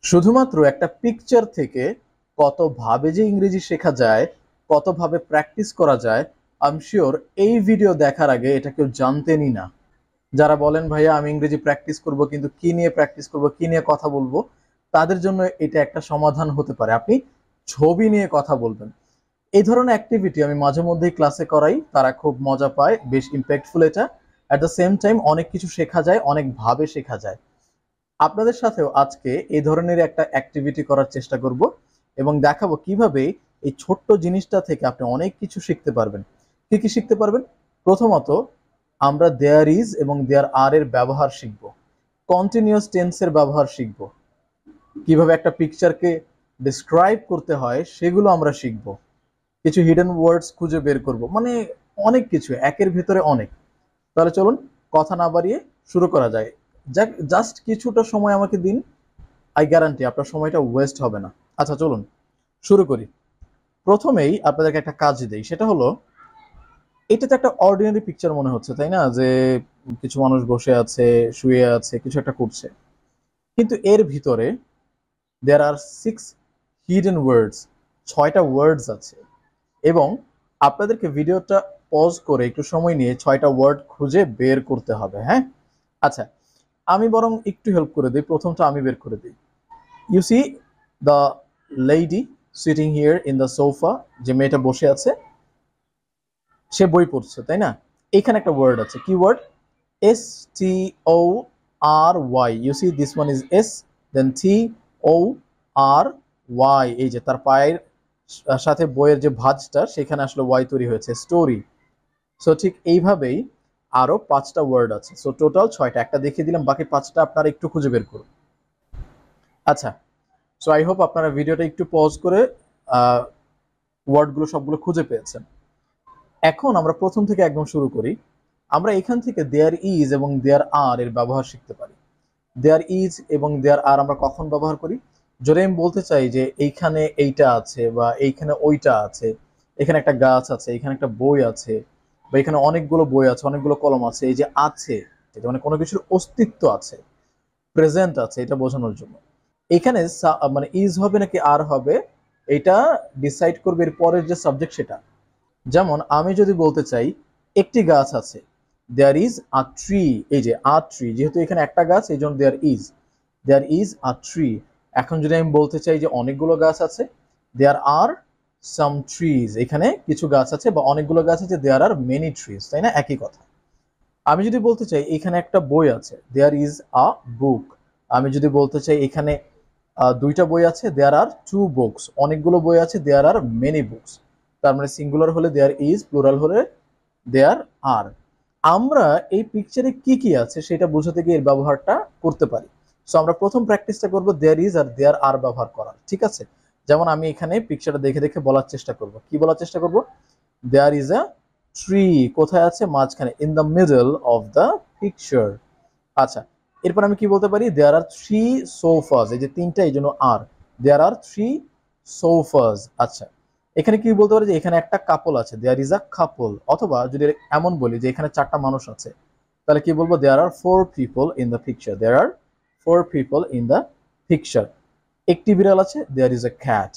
শুধুমাত্র একটা পিকচার থেকে কতভাবে যে ইংরেজি শেখা যায়, কতভাবে প্র্যাকটিস করা যায়, আই এম শিওর এই ভিডিও দেখার আগে এটা কেউ জানতেনই না। যারা বলেন ভাইয়া আমি ইংরেজি প্র্যাকটিস করব কিন্তু কি নিয়ে প্র্যাকটিস করব, কি নিয়ে কথা বলবো, তাদের জন্য এটা একটা সমাধান হতে পারে। আপনি ছবি নিয়ে কথা বলবেন। এই ধরনের অ্যাক্টিভিটি আমি মাঝে মধ্যেই ক্লাসে করাই, তারা খুব মজা পায়, বেশ ইম্প্যাক্টফুল এটা। অ্যাট দ্য সেম টাইম অনেক কিছু শেখা যায়, অনেকভাবে শেখা যায়। আপনাদের সাথেও আজকে এই ধরনের একটা অ্যাক্টিভিটি করার চেষ্টা করব এবং দেখাবো কিভাবে এই ছোট্ট জিনিসটা থেকে আপনি অনেক কিছু শিখতে পারবেন। কি কি শিখতে পারবেন? প্রথমত, আমরা দেয়ার ইজ এবং দেয়ার আর এর ব্যবহার শিখব, কন্টিনিউয়াস টেন্সের ব্যবহার শিখব, কিভাবে একটা পিকচারকে ডিসক্রাইব করতে হয় সেগুলো আমরা শিখব, কিছু হিডেন ওয়ার্ডস খুঁজে বের করব, মানে অনেক কিছু, একের ভিতরে অনেক। তাহলে চলুন কথা না বাড়িয়ে শুরু করা যায়। জাস্ট কিছুটা সময় আমাকে দিন, আই গ্যারান্টি আপনার সময়টা ওয়েস্ট হবে না। আচ্ছা চলুন শুরু করি। প্রথমেই আপনাদেরকে একটা কাজ দেই, সেটা হলো, এটা তো একটা অর্ডিনারি পিকচার মনে হচ্ছে, তাই না? যে কিছু মানুষ বসে আছে, শুয়ে আছে, কিছু একটা করছে, কিন্তু এর ভিতরে দেয়ার আর 6 হিডেন ওয়ার্ডস, 6টা ওয়ার্ডস আছে। এবং আপনাদেরকে ভিডিওটা পজ করে একটু সময় নিয়ে 6টা ওয়ার্ড খুঁজে বের করতে হবে। হ্যাঁ, আচ্ছা, আমি বরং একটু হেল্প করে দিই, প্রথমটা আমি বের করে দিই। You see the lady sitting here in the sofa, যে মেয়েটা বসে আছে সে বই পড়ছে, তাই না? এখানে একটা ওয়ার্ড আছে, কি word? STORY। You see this one is S, then TORY। এই যে তার পায়ের সাথে বইয়ের যে ভাঁজটা, সেখানে আসলে ওয়াই তৈরি হয়েছে, স্টোরি। সো ঠিক এইভাবেই আরো 5টা ওয়ার্ড আছে। সো টোটাল 6টা, একটা দেখিয়ে দিলাম, বাকি 5টা আপনারা একটু খুঁজে বের করুন। আচ্ছা, সো আই হোপ আপনারা ভিডিওটা একটু পজ করে ওয়ার্ডগুলো সবগুলো খুঁজে পেয়েছেন। এখন আমরা প্রথম থেকে একদম শুরু করি। আমরা এখান থেকে দেয়ার ইজ এবং দেয়ার আর এর ব্যবহার শিখতে পারি। দেয়ার ইজ এবং দেয়ার আর আমরা কখন ব্যবহার করি? যদি আমি বলতে চাই যে এইখানে এইটা আছে বা এইখানে ওইটা আছে, এখানে একটা গাছ আছে, এখানে একটা বই আছে, বা এখানে অনেকগুলো বই আছে, অনেকগুলো কলম আছে, এই যে আছে, এটা মানে কোনো কিছুর অস্তিত্ব আছে, প্রেজেন্ট আছে, এটা বোঝানোর জন্য। এখানে মানে ইজ হবে নাকি আর হবে, এটা ডিসাইড করবে এর পরের যে সাবজেক্ট সেটা। যেমন আমি যদি বলতে চাই একটি গাছ আছে, দেয়ার ইজ আ ট্রি। এই যে আ ট্রি, যেহেতু এখানে একটা গাছ, এই জন্য দেয়ার ইজ আ ট্রি। এখন যদি আমি বলতে চাই যে অনেকগুলো গাছ আছে, দেয়ার আর সাম ট্রিজ, এখানে কিছু গাছ আছে বা অনেকগুলো গাছ আছে, দেয়ার আর মেনি ট্রিজ, তাই না? একই কথা। আমি যদি বলতে চাই এখানে একটা বই আছে, দেয়ার ইজ আ বুক। আমি যদি বলতে চাই এখানে 2টা বই আছে, দেয়ার আর 2 বুকস। অনেকগুলো বই আছে, দেয়ার আর মেনি বুকস। তার মানে সিঙ্গুলার হলে দেয়ার ইজ, প্লুরাল হলে দেয়ার আর। আমরা এই পিকচারে কি কি আছে সেটা বোঝাতে গিয়ে এর ব্যবহারটা করতে পারি। সো আমরা প্রথম প্র্যাকটিসটা করব দেয়ার ইজ আর দেয়ার আর ব্যবহার করার, ঠিক আছে? যেমন আমি এখানে পিকচারটা দেখে দেখে বলার চেষ্টা করব। কি বলার চেষ্টা করব? There is a tree. কোথায় আছে? মাঝখানে, in the middle of the picture. আচ্ছা, এরপর আমি কি বলতে পারি? There are 3 sofas. এই যে 3টা, এই জন্য আর। দেয়ার আর 3 সোফাস। আচ্ছা, এখানে কি বলতে পারি? যে এখানে একটা কাপল আছে, দেয়ার ইজ আ কাপল। অথবা যদি এমন বলি যে এখানে 4টা মানুষ আছে, তাহলে কি বলবো? There are 4 people in the picture. There are 4 people in the picture. একটি বিড়াল আছে, দেয়ার ইজ আ ক্যাট।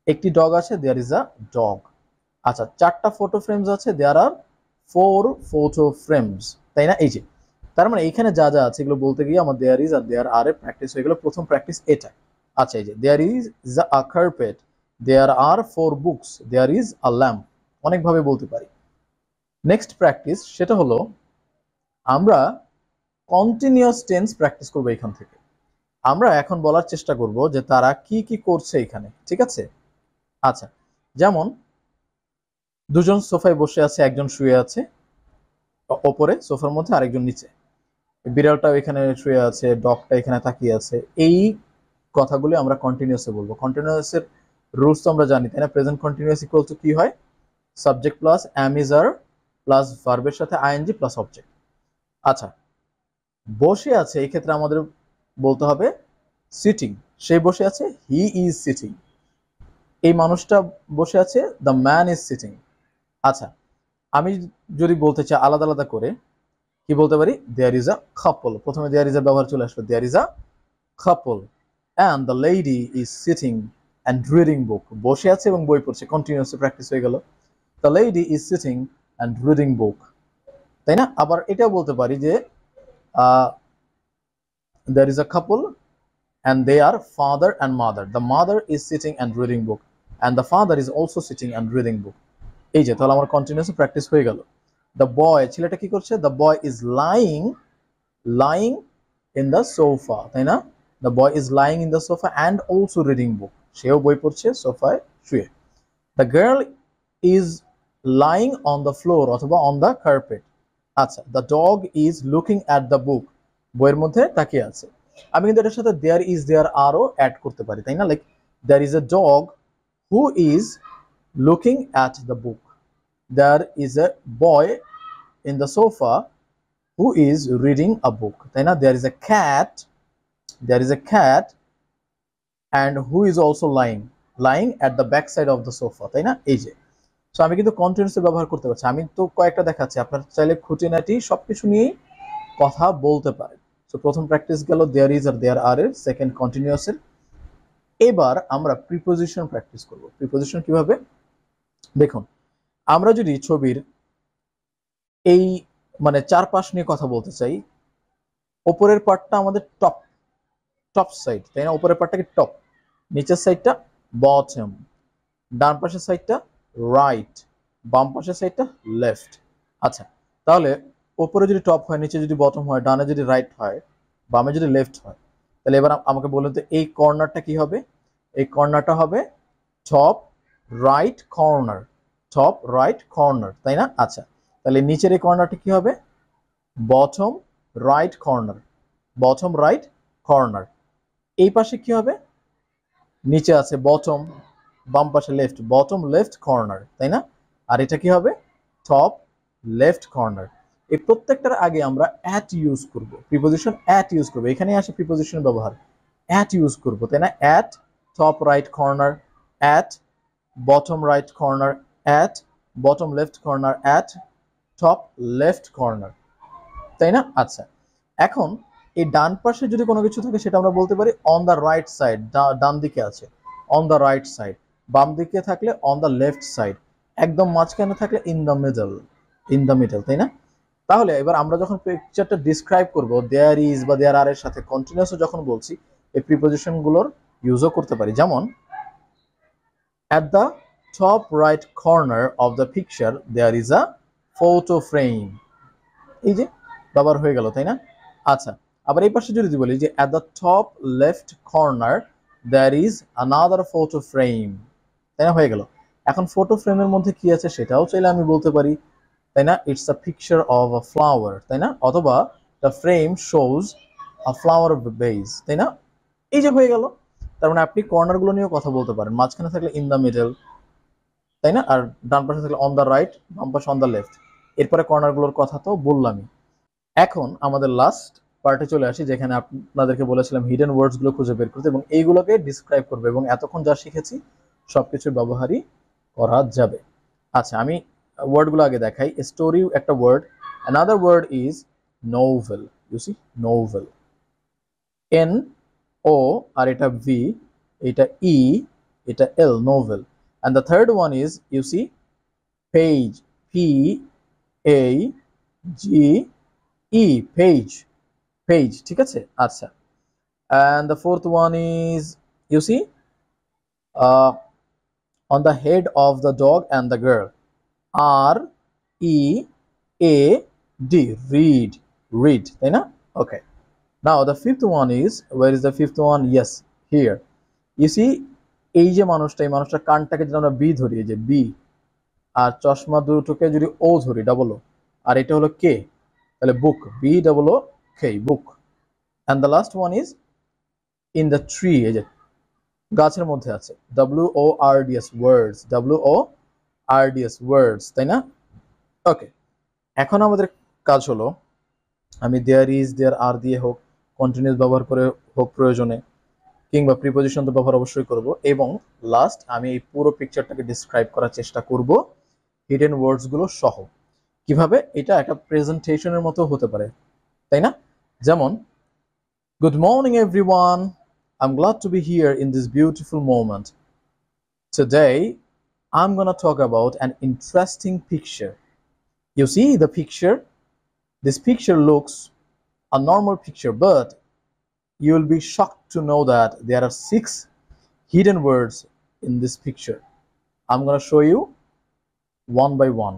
একটি ডগ আছে, দেয়ার ইজ আ ডগ। আচ্ছা, 4টা ফটো ফ্রেমস আছে, দেয়ার আর 4 ফটো ফ্রেমস, তাই না? এই যে, তার মানে এখানে যা যা আছে এগুলো বলতে গিয়ে আমার দেয়ার ইজ আর দেয়ার আর এর প্র্যাকটিস হয়ে গেল। প্রথম প্র্যাকটিস এটা। আচ্ছা, এই যে there is a carpet, there are 4 books, there is a lamp. অনেকভাবে বলতে পারি। নেক্সট প্র্যাকটিস সেটা হলো, আমরা কন্টিনিউয়াস টেন্স প্র্যাকটিস করবো এখান থেকে। আমরা এখন বলার চেষ্টা করব যে তারা কি কি করছে এখানে, ঠিক আছে? আচ্ছা, যেমন দুজন সোফায় বসে আছে, একজন শুয়ে আছে ওপরে সোফার মধ্যে, আরেকজন নিচে। বিড়ালটাও এখানে শুয়ে আছে, ডগটা এখানে তাকিয়ে আছে। এই কথাগুলো আমরা কন্টিনিউয়াসে বলবো। কন্টিনিউয়াসের রুলস তো আমরা জানি, তাই না? প্রেজেন্ট কন্টিনিউয়াস ইকুয়াল টু কি হয়? Subject plus am is are plus ভার্বের সাথে আইএনজি প্লাস অবজেক্ট। আচ্ছা, বসে আছে, এই ক্ষেত্রে আমাদের বলতে হবে সিটিং। সে বসে আছে, হি ইজ সিটিং। এই মানুষটা বসে আছে, দ্য ম্যান ইজ সিটিং। আচ্ছা, আমি যদি বলতে চাই আলাদা আলাদা করে, কি বলতে পারি? There is a couple. প্রথমে দেয়ার ইজ আ ব্যবহার চলে আসবে, there is a couple. and the lady is sitting and reading book. বসে আছে এবং বই পড়ছে, কন্টিনিউয়াসলি প্র্যাকটিস হয়ে গেল। The lady is sitting and reading book, তাই না? আবার এটাও বলতে পারি যে there is a couple and they are father and mother. The mother is sitting and reading book and the father is also sitting and reading book. এই যে তাহলে আমার কন্টিনিউয়াস প্র্যাকটিস হয়ে গেল। The boy, ছেলেটা কি করছে? The boy is lying in the sofa, তাই না? The boy is lying in the sofa and also reading book. সেও বই পড়ছে সোফায় শুয়ে। The girl is lying on the floor অথবা on the carpet. আচ্ছা, the dog is looking at the book. বইয়ের মধ্যে তাকিয়ে আছে। আমি কিন্তু এটার সাথে there is there আরও অ্যাড করতে পারি, তাই না? Like there is a dog who is looking at the book. There is a boy in the sofa who is reading a book, তাই না? There is a cat and who is also lying at the back side of the sofa, তাই না? এই যে so আমি কিন্তু continuously ব্যবহার করতে পারছি। আমি তো কয়েকটা দেখাচ্ছি, আপনার চাইলে খুঁটিনাটি সবকিছু নিয়েই কথা বলতে পারেন। সো প্রথম প্র্যাকটিস গেল দেয়ার ইজ আর দেয়ার আর এর, সেকেন্ড কন্টিনিউয়াসের। এবার আমরা প্রিপোজিশন প্র্যাকটিস করব। প্রিপোজিশন কিভাবে? দেখুন, আমরা যদি ছবির এই মানে চারপাশ নিয়ে কথা বলতে চাই, ওপরের পার্টটা আমাদের টপ সাইড, তাই না? উপরের পার্টটাকে টপ, নিচের সাইডটা বটম, ডান পাশের সাইডটা রাইট, বাম পাশের সাইডটা লেফট। আচ্ছা, তাহলে উপরে যদি টপ হয়, নিচে যদি বটম হয়, ডানে যদি রাইট হয়, বামে যদি লেফট হয়, তাহলে এবার আমাকে বলুন তো এই কর্নারটা কি হবে? এই কর্নারটা হবে top right corner, top right corner, তাই না? আচ্ছা, তাহলে নিচের এই কর্নারটা কি হবে? Bottom right corner, bottom right corner. এই পাশে কি হবে? নিচে আছে বটম, বাম পাশে লেফট, বটম লেফট কর্নার, তাই না? আর এটা কি হবে? Top left corner. এই প্রত্যেকটার আগে আমরা অ্যাট ইউজ করব, প্রিপোজিশন অ্যাট ইউজ করব। এখানে আসে প্রিপোজিশন ব্যবহার, অ্যাট ইউজ করব, তাই না? At top right corner, at bottom right corner, at bottom left corner, at top left corner, তাই না? আচ্ছা, এখন এই ডান পাশে যদি কোনো কিছু থাকে সেটা আমরা বলতে পারি অন দ্য রাইট সাইড, ডান দিকে আছে অন দ্য রাইট সাইড, বাম দিকে থাকলে অন দ্য লেফট সাইড, একদম মাঝখানে থাকলে ইন দ্য মিডল, তাই না? তাহলে এবার আমরা যখন পিকচারটা ডিসক্রাইব করব দেয়ার ইজ বা দেয়ার আর এর সাথে কন্টিনিউয়াস যখন বলছি, এই প্রিপোজিশনগুলোর ইউজও করতে পারি। যেমন at the top right corner of the picture there is a photo frame, এই যে ব্যবহার হয়ে গেল, তাই না? আচ্ছা, আবার এই পাশে যদি বলি যে at the top left corner there is another photo frame, তাই না? হয়ে গেল। এখন ফটো ফ্রেমের মধ্যে কি আছে সেটাও চাইলে আমি বলতে পারি, তাই না? It's a picture of a flower, তাই না? অথবা the frame shows a flower vase, তাই না? এই যে হয়ে গেল। তার মানে আপনি কর্নারগুলো নিয়েও কথা বলতে পারেন, মাঝখানে থাকলে ইন দ্য মিডল, তাই না? আর ডান পাশে থাকলে অন দ্য রাইট, বাম পাশে অন দ্য লেফট। এরপরে কর্নারগুলোর কথা তো বললামই। এখন আমাদের লাস্ট পার্টে চলে আসি, যেখানে আপনাদেরকে বলেছিলাম হিডেন ওয়ার্ডসগুলো খুঁজে বের করতে এবং এইগুলোকে ডিসক্রাইব করবে, এবং এতক্ষণ যা শিখেছি সবকিছুর ব্যবহারই করা যাবে। আচ্ছা, আমি ওয়ার্ডগুলো আগে দেখাই। স্টোরি একটা word, another word is novel, you see novel, N O আর এটা ভি, এটা ই, এটা L, novel. And the third one is you see page, P A G E, page, ঠিক আছে? আচ্ছা, and the fourth one is you see on the head of the dog and the girl, R E A D, read, তাই না? Okay, now the fifth one is, where is the fifth one? Yes, here you see এই যে মানুষটা, এই মানুষটার কানটাকে যদি আমরা B ধরি, এই যে বি, আর চশমা দুটোকে যদি ও ধরি, ডাবল ও, আর এটা হলো কে, তাহলে book, B double O K, book. and the last one is in the tree, এই যে গাছের মধ্যে আছে, WORDS, words, WORDS, words, তাই না? ওকে, এখন আমাদের কাজ হলো, আমি দেয়ার ইজ দেয়ার আর দিয়ে হোক, কন্টিনিউয়াস ব্যবহার করে হোক প্রয়োজনে, কিংবা প্রিপোজিশন তো ব্যবহার অবশ্যই করব, এবং লাস্ট আমি এই পুরো পিকচারটাকে ডিসক্রাইব করার চেষ্টা করব হিডেন ওয়ার্ডসগুলো সহ। কিভাবে? এটা একটা প্রেজেন্টেশনের মতো হতে পারে, তাই না? যেমন good morning everyone, I'm glad to be here in this beautiful moment. Today, I'm gonna talk about an interesting picture. You see the picture? This picture looks a normal picture, but you will be shocked to know that there are 6 hidden words in this picture. I'm gonna show you one by one.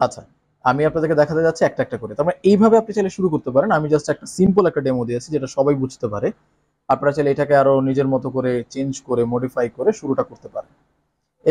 আচ্ছা, আমি আপনাদেরকে দেখাতে যাচ্ছি একটা একটা করে। তার মানে এইভাবে আপনি চাইলে শুরু করতে পারেন। আমি জাস্ট একটা সিম্পল একটা ডেমো দিয়েছি যেটা সবাই বুঝতে পারে। আপনারা চাইলে এটাকে আরো নিজের মতো করে চেঞ্জ করে মডিফাই করে শুরুটা করতে পারেন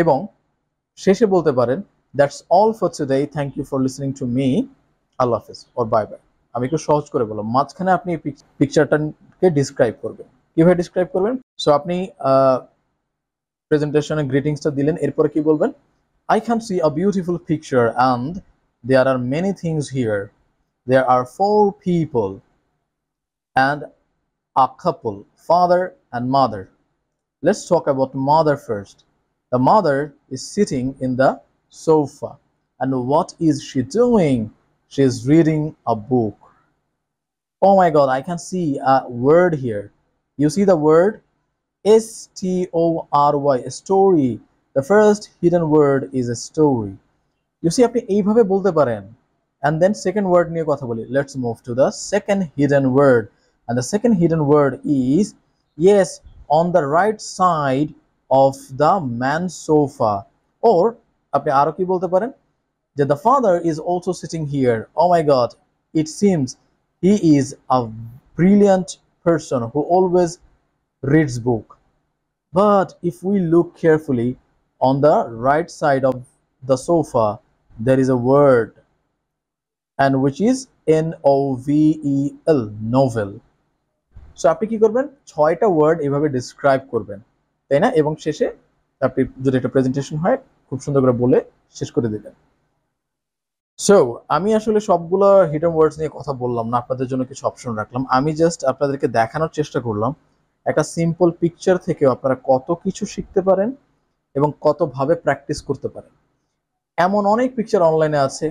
এবং শেষে বলতে পারেন that's all for today, thank you for listening to me, আল্লাহ হাফেজ অর বাই বাই। আমি একটু সহজ করে বললাম, মাঝখানে আপনি পিকচারটাকে ডিসক্রাইব করবেন। কিভাবে ডিসক্রাইব করবেন? সো আপনি প্রেজেন্টেশনে গ্রিটিংসটা দিলেন, এরপরে কি বলবেন? I can see a beautiful picture and there are many things here. There are 4 people and a couple, father and mother. Let's talk about mother first. The mother is sitting in the sofa. And what is she doing? She is reading a book. Oh my god, I can see a word here. You see the word? S-T-O-R-Y, story. The first hidden word is a story. You see, আপনি এইভাবে বলতে পারেন। And then second word নিয়ে কথা বলি। Let's move to the second hidden word. And the second hidden word is, yes, on the right side of the man's sofa. Or আপনি আরো কি বলতে পারেন? যে the father is also sitting here. Oh my god, it seems he is a brilliant person who always reads book. But if we look carefully, on the right side of the sofa there is a word, and which is N-O-V-E-L, novel. So আপনি কি করবেন? 6টা word এভাবে describe করবেন, তাই না? এবং শেষে আপনি যদি একটা প্রেজেন্টেশন হয় খুব সুন্দর করে বলে শেষ করে দিবেন। সো আমি আসলে সবগুলো হিডেন ওয়ার্ডস নিয়ে কথা বললাম না, আপনাদের জন্য কিছু অপশন রাখলাম। আমি জাস্ট আপনাদেরকে দেখানোর চেষ্টা করলাম একটা সিম্পল পিকচার থেকে আপনারা কত কিছু শিখতে পারেন এবং কতভাবে প্র্যাকটিস করতে পারেন। এমন অনেক পিকচার অনলাইনে আছে,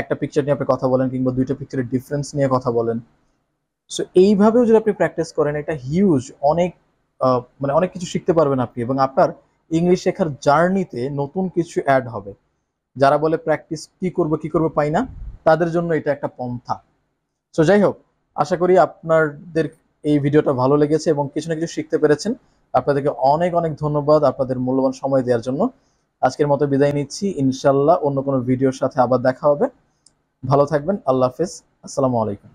একটা পিকচার নিয়ে আপনি কথা বলেন কিংবা 2টা পিকচারের ডিফারেন্স নিয়ে কথা বলেন। সো এইভাবেও যদি আপনি প্র্যাকটিস করেন, এটা হিউজ অনেক মানে অনেক কিছু শিখতে পারবেন আপনি এবং আপনার ইংলিশ শেখার জার্নিতে নতুন কিছু অ্যাড হবে। যারা বলে প্র্যাকটিস কি করব পাই না, তাদের জন্য এটা একটা পন্থা। সো যাই হোক, আশা করি আপনাদের এই ভিডিওটা ভালো লেগেছে এবং কিছু না কিছু শিখতে পেরেছেন। আপনাদেরকে অনেক অনেক ধন্যবাদ আপনাদের মূল্যবান সময় দেওয়ার জন্য। আজকের মতো বিদায় নিচ্ছি, ইনশাল্লাহ অন্য কোনো ভিডিওর সাথে আবার দেখা হবে। ভালো থাকবেন, আল্লাহ হাফেজ, আসসালামু আলাইকুম।